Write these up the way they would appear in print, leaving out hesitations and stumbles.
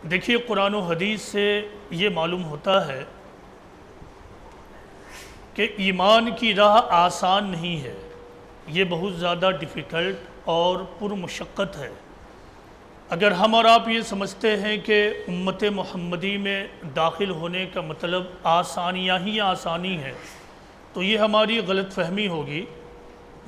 دیکھیے قرآن و حدیث سے یہ معلوم ہوتا ہے کہ ایمان کی راہ آسان نہیں ہے، یہ بہت زیادہ ڈیفیکلٹ اور پرمشقت ہے۔ اگر ہم اور آپ یہ سمجھتے ہیں کہ امت محمدی میں داخل ہونے کا مطلب آسانیاں ہی آسانی ہے تو یہ ہماری غلط فہمی ہوگی،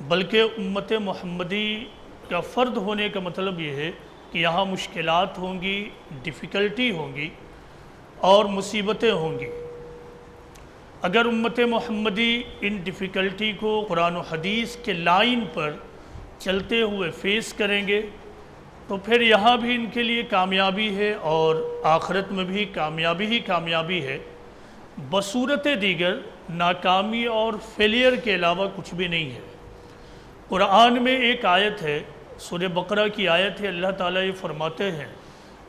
بلکہ امت محمدی کا فرد ہونے کا مطلب یہ ہے کہ یہاں مشکلات ہوں گی، ڈیفیکلٹی ہوں گی اور مصیبتیں ہوں گی۔ اگر امت محمدی ان ڈیفیکلٹی کو قرآن و حدیث کے لائن پر چلتے ہوئے فیس کریں گے تو پھر یہاں بھی ان کے لیے کامیابی ہے اور آخرت میں بھی کامیابی ہی کامیابی ہے، بصورت دیگر ناکامی اور فیلئر کے علاوہ کچھ بھی نہیں ہے۔ قرآن میں ایک آیت ہے، سورہ بقرہ کی آیت ہے، اللہ تعالیٰ یہ فرماتے ہیں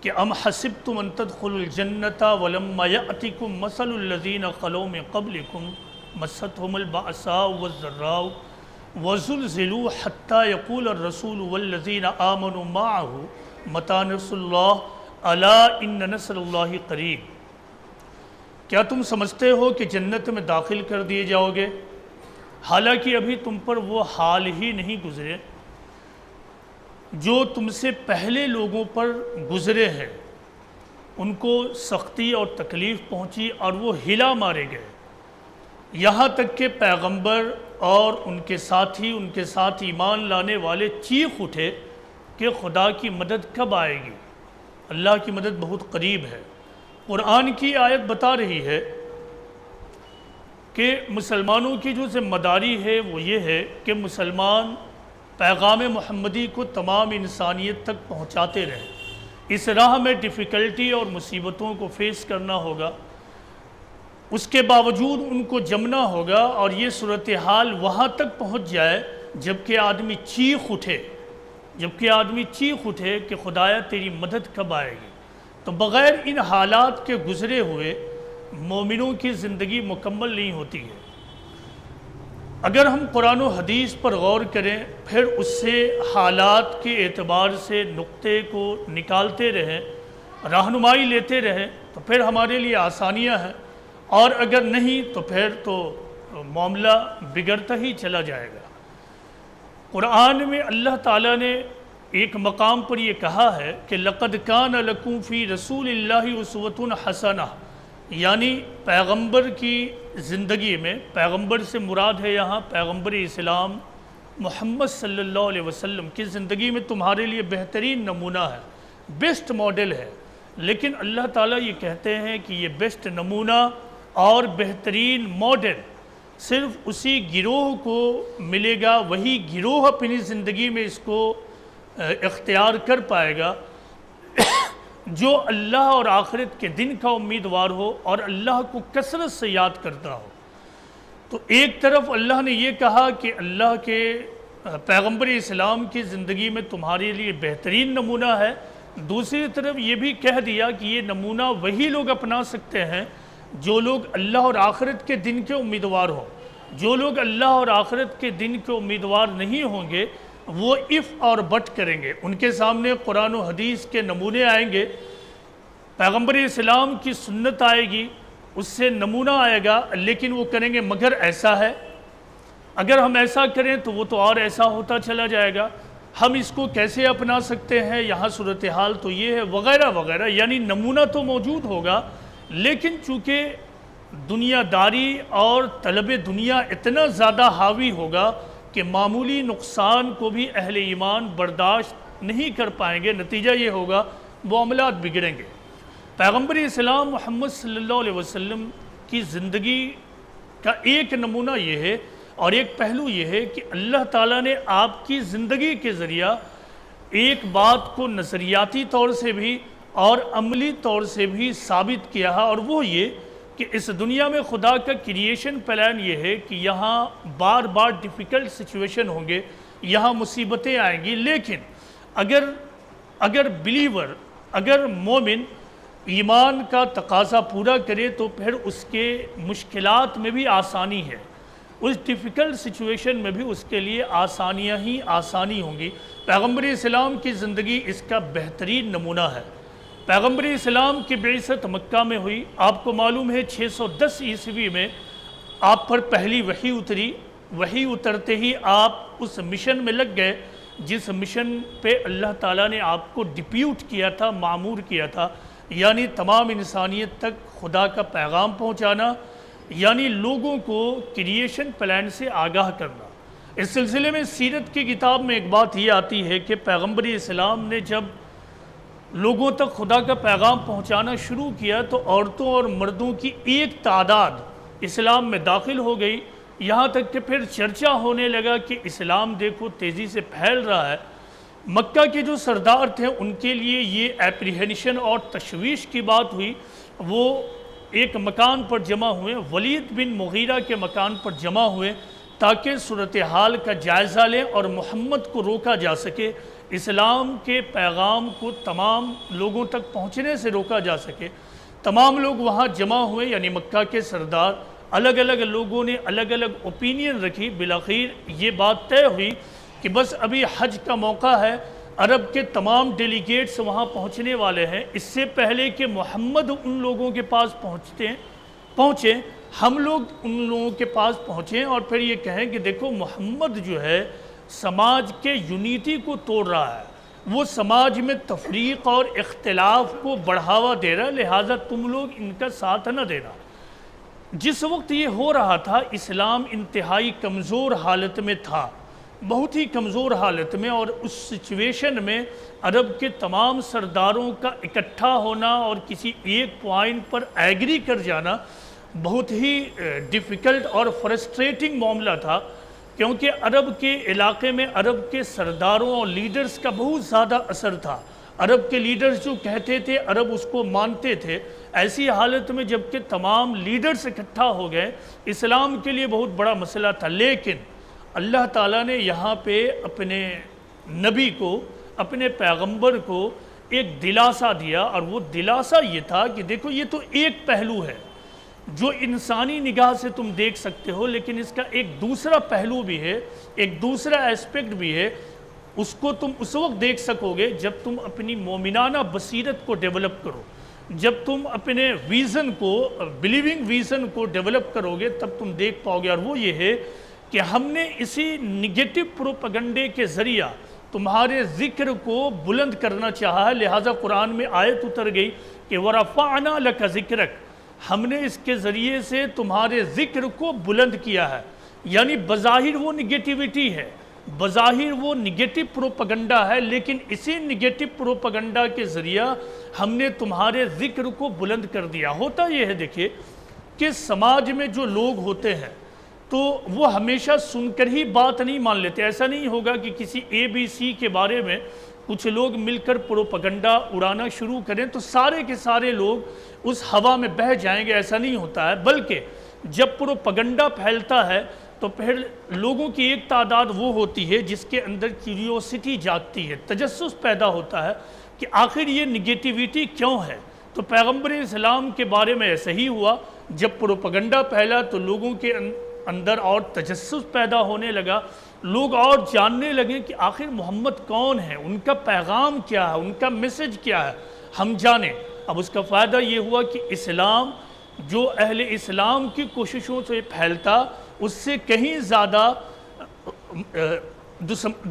کہ ام حسبتم ان تدخلوا الجنۃ ولما یأتکم مثل الذین خلو من قبلکم مستهم البأساء والضراء وزلزلوا حتى يقول الرسول والذین آمنوا معه متى نصر اللہ الا ان نصر اللہ قریب۔ کیا تم سمجھتے ہو کہ جنت میں داخل کر دیے جاؤ گے حالانکہ ابھی تم پر وہ حال ہی نہیں گزرے جو تم سے پہلے لوگوں پر گزرے ہیں، ان کو سختی اور تکلیف پہنچی اور وہ ہلا مارے گئے، یہاں تک کہ پیغمبر اور ان کے ساتھی ان کے ساتھ ایمان لانے والے چیخ اٹھے کہ خدا کی مدد کب آئے گی، اللہ کی مدد بہت قریب ہے۔ قرآن کی آیت بتا رہی ہے کہ مسلمانوں کی جو ذمہ داری ہے وہ یہ ہے کہ مسلمان پیغام محمدی کو تمام انسانیت تک پہنچاتے رہیں۔ اس راہ میں ڈیفیکلٹی اور مصیبتوں کو فیس کرنا ہوگا، اس کے باوجود ان کو جمنا ہوگا اور یہ صورتحال وہاں تک پہنچ جائے جبکہ آدمی چیخ اٹھے کہ خدایا تیری مدد کب آئے گی۔ تو بغیر ان حالات کے گزرے ہوئے مومنوں کی زندگی مکمل نہیں ہوتی ہے۔ اگر ہم قرآن و حدیث پر غور کریں پھر اس سے حالات کے اعتبار سے نقطے کو نکالتے رہیں، رہنمائی لیتے رہیں تو پھر ہمارے لیے آسانیاں ہیں، اور اگر نہیں تو پھر تو معاملہ بگڑتا ہی چلا جائے گا۔ قرآن میں اللہ تعالیٰ نے ایک مقام پر یہ کہا ہے کہ لَقَدْ كَانَ لَكُمْ فِي رَسُولِ اللَّهِ أُسْوَةٌ حَسَنَةٌ، یعنی پیغمبر کی زندگی میں، پیغمبر سے مراد ہے یہاں پیغمبر اسلام محمد صلی اللہ علیہ وسلم کی زندگی میں تمہارے لیے بہترین نمونہ ہے، بیسٹ ماڈل ہے۔ لیکن اللہ تعالیٰ یہ کہتے ہیں کہ یہ بیسٹ نمونہ اور بہترین ماڈل صرف اسی گروہ کو ملے گا، وہی گروہ اپنی زندگی میں اس کو اختیار کر پائے گا جو اللہ اور آخرت کے دن کا امیدوار ہو اور اللہ کو کثرت سے یاد کرتا ہو۔ تو ایک طرف اللہ نے یہ کہا کہ اللہ کے پیغمبر اسلام کی زندگی میں تمہارے لیے بہترین نمونہ ہے، دوسری طرف یہ بھی کہہ دیا کہ یہ نمونہ وہی لوگ اپنا سکتے ہیں جو لوگ اللہ اور آخرت کے دن کے امیدوار ہوں۔ جو لوگ اللہ اور آخرت کے دن کے امیدوار نہیں ہوں گے وہ اف اور بٹ کریں گے، ان کے سامنے قرآن و حدیث کے نمونے آئیں گے، پیغمبر اسلام کی سنت آئے گی، اس سے نمونہ آئے گا، لیکن وہ کریں گے مگر ایسا ہے، اگر ہم ایسا کریں تو وہ تو اور ایسا ہوتا چلا جائے گا، ہم اس کو کیسے اپنا سکتے ہیں، یہاں صورتحال تو یہ ہے وغیرہ وغیرہ، یعنی نمونہ تو موجود ہوگا لیکن چونکہ دنیا داری اور طلب دنیا اتنا زیادہ حاوی ہوگا کہ معمولی نقصان کو بھی اہل ایمان برداشت نہیں کر پائیں گے، نتیجہ یہ ہوگا معاملات بگڑیں گے۔ پیغمبر اسلام محمد صلی اللہ علیہ وسلم کی زندگی کا ایک نمونہ یہ ہے اور ایک پہلو یہ ہے کہ اللہ تعالیٰ نے آپ کی زندگی کے ذریعہ ایک بات کو نظریاتی طور سے بھی اور عملی طور سے بھی ثابت کیا ہے، اور وہ یہ کہ اس دنیا میں خدا کا کریشن پلان یہ ہے کہ یہاں بار بار ڈیفیکلٹ سچویشن ہوں گے، یہاں مصیبتیں آئیں گی، لیکن اگر بلیور، اگر مومن ایمان کا تقاضا پورا کرے تو پھر اس کے مشکلات میں بھی آسانی ہے، اس ڈیفیکلٹ سچویشن میں بھی اس کے لیے آسانیاں ہی آسانی ہوں گی۔ پیغمبر اسلام کی زندگی اس کا بہترین نمونہ ہے۔ پیغمبر اسلام کی بعثت مکہ میں ہوئی. آپ کو معلوم ہے 610 عیسوی میں آپ پر پہلی وحی اتری. وحی اترتے ہی آپ اس مشن میں لگ گئے جس مشن پہ اللہ تعالیٰ نے آپ کو ڈپیوٹ کیا تھا، معمور کیا تھا، یعنی تمام انسانیت تک خدا کا پیغام پہنچانا، یعنی لوگوں کو کریشن پلان سے آگاہ کرنا. اس سلسلے میں سیرت کی کتاب میں ایک بات یہ آتی ہے کہ پیغمبر اسلام نے جب لوگوں تک خدا کا پیغام پہنچانا شروع کیا تو عورتوں اور مردوں کی ایک تعداد اسلام میں داخل ہو گئی. یہاں تک کہ پھر چرچا ہونے لگا کہ اسلام دیکھو تیزی سے پھیل رہا ہے. مکہ کے جو سردار تھے ان کے لیے یہ ایپریہنشن اور تشویش کی بات ہوئی. وہ ایک مکان پر جمع ہوئے، ولید بن مغیرہ کے مکان پر جمع ہوئے تاکہ صورتحال کا جائزہ لیں اور محمد کو روکا جا سکے، اسلام کے پیغام کو تمام لوگوں تک پہنچنے سے روکا جا سکے. تمام لوگ وہاں جمع ہوئے، یعنی مکہ کے سردار. الگ الگ لوگوں نے الگ الگ اوپینین رکھی. بالآخر یہ بات طے ہوئی کہ بس ابھی حج کا موقع ہے، عرب کے تمام ڈیلیگیٹس وہاں پہنچنے والے ہیں. اس سے پہلے کہ محمد ان لوگوں کے پاس پہنچیں ہم لوگ ان لوگوں کے پاس پہنچیں اور پھر یہ کہیں کہ دیکھو محمد جو ہے سماج کے یونیٹی کو توڑ رہا ہے، وہ سماج میں تفریق اور اختلاف کو بڑھاوا دے رہا ہے، لہٰذا تم لوگ ان کا ساتھ نہ دینا. جس وقت یہ ہو رہا تھا اسلام انتہائی کمزور حالت میں تھا، بہت ہی کمزور حالت میں، اور اس سچویشن میں عرب کے تمام سرداروں کا اکٹھا ہونا اور کسی ایک پوائنٹ پر ایگری کر جانا بہت ہی ڈیفیکلٹ اور فرسٹریٹنگ معاملہ تھا. کیونکہ عرب کے علاقے میں عرب کے سرداروں اور لیڈرز کا بہت زیادہ اثر تھا. عرب کے لیڈرز جو کہتے تھے عرب اس کو مانتے تھے. ایسی حالت میں جب کہ تمام لیڈرز اکٹھا ہو گئے اسلام کے لیے بہت بڑا مسئلہ تھا. لیکن اللہ تعالیٰ نے یہاں پہ اپنے نبی کو، اپنے پیغمبر کو ایک دلاسا دیا، اور وہ دلاسا یہ تھا کہ دیکھو یہ تو ایک پہلو ہے جو انسانی نگاہ سے تم دیکھ سکتے ہو، لیکن اس کا ایک دوسرا پہلو بھی ہے، ایک دوسرا ایسپیکٹ بھی ہے. اس کو تم اس وقت دیکھ سکو گے جب تم اپنی مومنانہ بصیرت کو ڈیولپ کرو، جب تم اپنے ویژن کو، بلیونگ ویژن کو ڈیولپ کرو گے تب تم دیکھ پاؤ گے. اور وہ یہ ہے کہ ہم نے اسی نگیٹو پروپیگنڈے کے ذریعہ تمہارے ذکر کو بلند کرنا چاہا ہے، لہٰذا قرآن میں آیت اتر گئی کہ وَرَفَعْنَا لَكَ ذِكْرَكَ، ہم نے اس کے ذریعے سے تمہارے ذکر کو بلند کیا ہے. یعنی بظاہر وہ نگیٹیوٹی ہے، بظاہر وہ نگیٹو پروپیگنڈا ہے، لیکن اسی نگیٹو پروپیگنڈا کے ذریعہ ہم نے تمہارے ذکر کو بلند کر دیا. ہوتا یہ ہے دیکھیں کہ سماج میں جو لوگ ہوتے ہیں تو وہ ہمیشہ سن کر ہی بات نہیں مان لیتے. ایسا نہیں ہوگا کہ کسی اے بی سی کے بارے میں کچھ لوگ مل کر پروپیگنڈا اڑانا شروع کریں تو سارے کے سارے لوگ اس ہوا میں بہہ جائیں گے. ایسا نہیں ہوتا ہے، بلکہ جب پروپیگنڈا پھیلتا ہے تو پھر لوگوں کی ایک تعداد وہ ہوتی ہے جس کے اندر کیوریوسٹی جاگتی ہے، تجسس پیدا ہوتا ہے کہ آخر یہ نگیٹیوٹی کیوں ہے. تو پیغمبر اسلام کے بارے میں ایسا ہی ہوا، جب پروپیگنڈا پھیلا تو لوگوں کے اندر اور تجسس پیدا ہونے لگا، لوگ اور جاننے لگے کہ آخر محمد کون ہے، ان کا پیغام کیا ہے، ان کا میسج کیا ہے، ہم جانیں. اب اس کا فائدہ یہ ہوا کہ اسلام جو اہل اسلام کی کوششوں سے پھیلتا اس سے کہیں زیادہ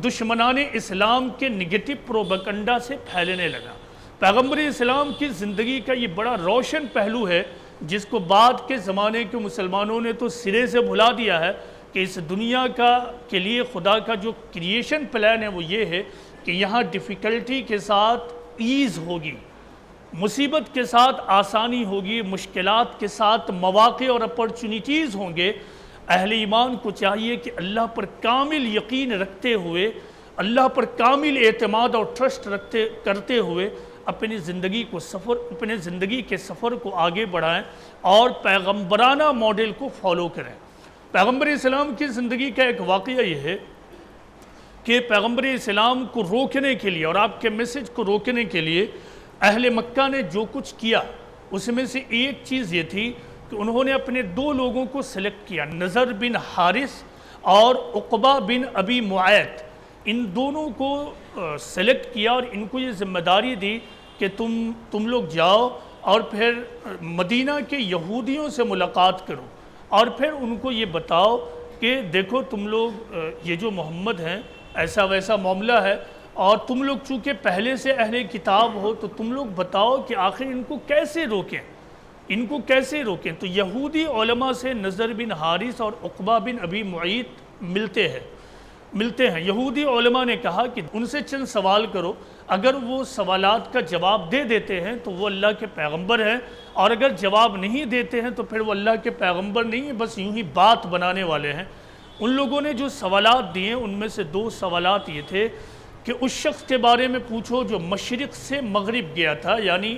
دشمنان اسلام کے نگیٹو پروپیگنڈا سے پھیلنے لگا. پیغمبر اسلام کی زندگی کا یہ بڑا روشن پہلو ہے جس کو بعد کے زمانے کے مسلمانوں نے تو سرے سے بھلا دیا ہے کہ اس دنیا کے لیے خدا کا جو کریشن پلان ہے وہ یہ ہے کہ یہاں ڈیفیکلٹی کے ساتھ ایز ہوگی، مصیبت کے ساتھ آسانی ہوگی، مشکلات کے ساتھ مواقع اور اپرچونیٹیز ہوں گے. اہل ایمان کو چاہیے کہ اللہ پر کامل یقین رکھتے ہوئے، اللہ پر کامل اعتماد اور ٹرسٹ کرتے ہوئے اپنی زندگی کے سفر کو آگے بڑھائیں اور پیغمبرانہ ماڈل کو فالو کریں. پیغمبر اسلام کی زندگی کا ایک واقعہ یہ ہے کہ پیغمبر اسلام کو روکنے کے لیے اور آپ کے میسج کو روکنے کے لیے اہل مکہ نے جو کچھ کیا اس میں سے ایک چیز یہ تھی کہ انہوں نے اپنے دو لوگوں کو سلیکٹ کیا، نضر بن حارث اور عقبہ بن ابی معیط. ان دونوں کو سلیکٹ کیا اور ان کو یہ ذمہ داری دی کہ کہ تم لوگ جاؤ اور پھر مدینہ کے یہودیوں سے ملاقات کرو اور پھر ان کو یہ بتاؤ کہ دیکھو تم لوگ یہ جو محمد ہیں ایسا ویسا معاملہ ہے، اور تم لوگ چونکہ پہلے سے اہل کتاب ہو تو تم لوگ بتاؤ کہ آخر ان کو کیسے روکیں۔ تو یہودی علماء سے نضر بن حارث اور عقبہ بن ابی معیط ملتے ہیں۔ یہودی علماء نے کہا کہ ان سے چند سوال کرو، اگر وہ سوالات کا جواب دے دیتے ہیں تو وہ اللہ کے پیغمبر ہیں، اور اگر جواب نہیں دیتے ہیں تو پھر وہ اللہ کے پیغمبر نہیں ہیں، بس یوں ہی بات بنانے والے ہیں۔ ان لوگوں نے جو سوالات دیے ان میں سے 2 سوالات یہ تھے کہ اس شخص کے بارے میں پوچھو جو مشرق سے مغرب گیا تھا، یعنی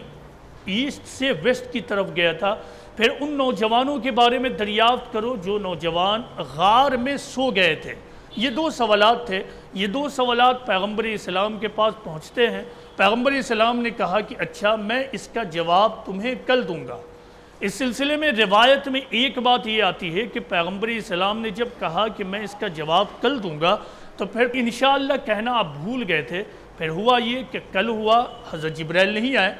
ایسٹ سے ویسٹ کی طرف گیا تھا۔ پھر ان نوجوانوں کے بارے میں دریافت کرو جو نوجوان غار میں سو گئے تھے۔ یہ 2 سوالات تھے۔ یہ 2 سوالات پیغمبر اسلام کے پاس پہنچتے ہیں۔ پیغمبر اسلام نے کہا کہ اچھا میں اس کا جواب تمہیں کل دوں گا۔ اس سلسلے میں روایت میں ایک بات یہ آتی ہے کہ پیغمبر اسلام نے جب کہا کہ میں اس کا جواب کل دوں گا تو پھر انشاءاللہ کہنا آپ بھول گئے تھے۔ پھر ہوا یہ کہ کل ہوا، حضرت جبرائیل نہیں آئے۔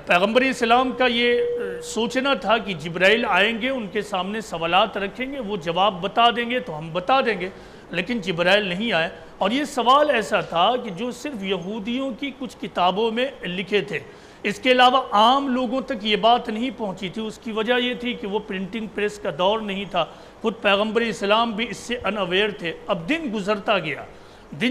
پیغمبر اسلام کا یہ سوچنا تھا کہ جبرائیل آئیں گے، ان کے سامنے سوالات رکھیں گے، وہ جواب بتا دیں گے تو ہم بتا دیں گے، لیکن جبرائیل نہیں آئے۔ اور یہ سوال ایسا تھا کہ جو صرف یہودیوں کی کچھ کتابوں میں لکھے تھے، اس کے علاوہ عام لوگوں تک یہ بات نہیں پہنچی تھی۔ اس کی وجہ یہ تھی کہ وہ پرنٹنگ پریس کا دور نہیں تھا، خود پیغمبر اسلام بھی اس سے اناویئر تھے۔ اب دن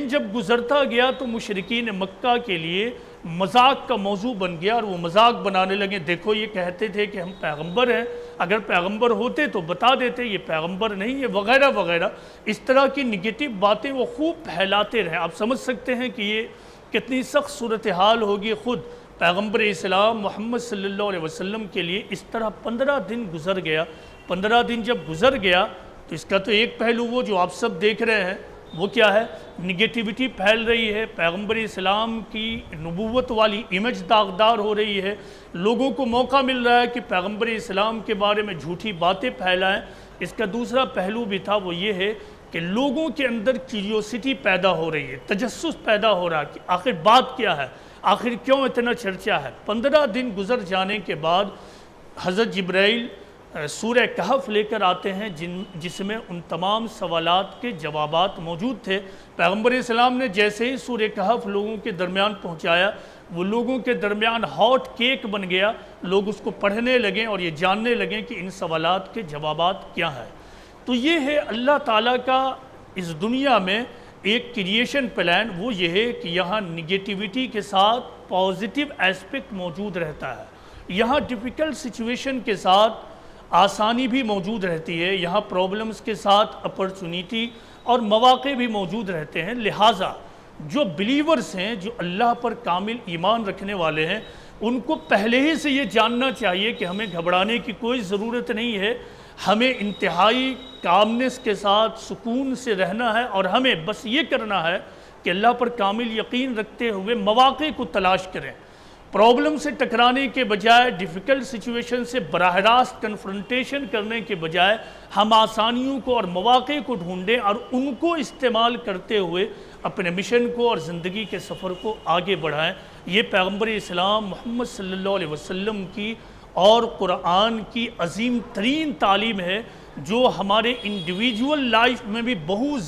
جب گزرتا گیا تو مشرکین مکہ کے لیے مذاق کا موضوع بن گیا، اور وہ مذاق بنانے لگے، دیکھو یہ کہتے تھے کہ ہم پیغمبر ہیں، اگر پیغمبر ہوتے تو بتا دیتے، یہ پیغمبر نہیں ہے، وغیرہ وغیرہ۔ اس طرح کی نگیٹو باتیں وہ خوب پھیلاتے رہے۔ آپ سمجھ سکتے ہیں کہ یہ کتنی سخت صورتحال ہوگی خود پیغمبر اسلام محمد صلی اللہ علیہ وسلم کے لیے۔ اس طرح 15 دن گزر گیا۔ 15 دن جب گزر گیا تو اس کا تو ایک پہلو وہ جو آپ سب دیکھ رہے ہیں، وہ کیا ہے؟ نگیٹیوٹی پھیل رہی ہے، پیغمبر اسلام کی نبوت والی امیج داغدار ہو رہی ہے، لوگوں کو موقع مل رہا ہے کہ پیغمبر اسلام کے بارے میں جھوٹی باتیں پھیلائیں۔ اس کا دوسرا پہلو بھی تھا، وہ یہ ہے کہ لوگوں کے اندر کیوریوسٹی پیدا ہو رہی ہے، تجسس پیدا ہو رہا ہے کہ آخر بات کیا ہے، آخر کیوں اتنا چرچا ہے۔ 15 دن گزر جانے کے بعد حضرت جبرائیل سورہ کہف لے کر آتے ہیں، جس میں ان تمام سوالات کے جوابات موجود تھے۔ پیغمبر اسلام نے جیسے ہی سورہ کہف لوگوں کے درمیان پہنچایا، وہ لوگوں کے درمیان ہاٹ کیک بن گیا، لوگ اس کو پڑھنے لگیں اور یہ جاننے لگیں کہ ان سوالات کے جوابات کیا ہیں۔ تو یہ ہے اللہ تعالیٰ کا اس دنیا میں ایک کریشن پلان، وہ یہ ہے کہ یہاں نگیٹیوٹی کے ساتھ پازیٹیو ایسپیکٹ موجود رہتا ہے، یہاں ڈیفیکلٹ سچویشن کے ساتھ آسانی بھی موجود رہتی ہے، یہاں پرابلمز کے ساتھ اپرچونیٹی اور مواقع بھی موجود رہتے ہیں۔ لہٰذا جو بلیورز ہیں، جو اللہ پر کامل ایمان رکھنے والے ہیں، ان کو پہلے ہی سے یہ جاننا چاہیے کہ ہمیں گھبرانے کی کوئی ضرورت نہیں ہے، ہمیں انتہائی کامنس کے ساتھ سکون سے رہنا ہے، اور ہمیں بس یہ کرنا ہے کہ اللہ پر کامل یقین رکھتے ہوئے مواقع کو تلاش کریں۔ پرابلم سے ٹکرانے کے بجائے، ڈیفیکلٹ سچویشن سے براہ راست کنفرنٹیشن کرنے کے بجائے، ہم آسانیوں کو اور مواقع کو ڈھونڈیں اور ان کو استعمال کرتے ہوئے اپنے مشن کو اور زندگی کے سفر کو آگے بڑھائیں۔ یہ پیغمبر اسلام محمد صلی اللہ علیہ وسلم کی اور قرآن کی عظیم ترین تعلیم ہے، جو ہمارے انڈیویجول لائف میں بھی بہت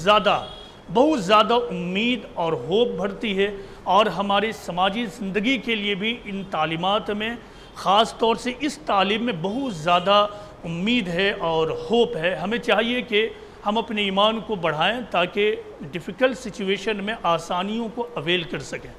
زیادہ امید اور ہوپ بھرتی ہے، اور ہمارے سماجی زندگی کے لیے بھی ان تعلیمات میں، خاص طور سے اس تعلیم میں بہت زیادہ امید ہے اور ہوپ ہے۔ ہمیں چاہیے کہ ہم اپنے ایمان کو بڑھائیں تاکہ ڈیفیکلٹ سچویشن میں آسانیوں کو اویل کر سکیں۔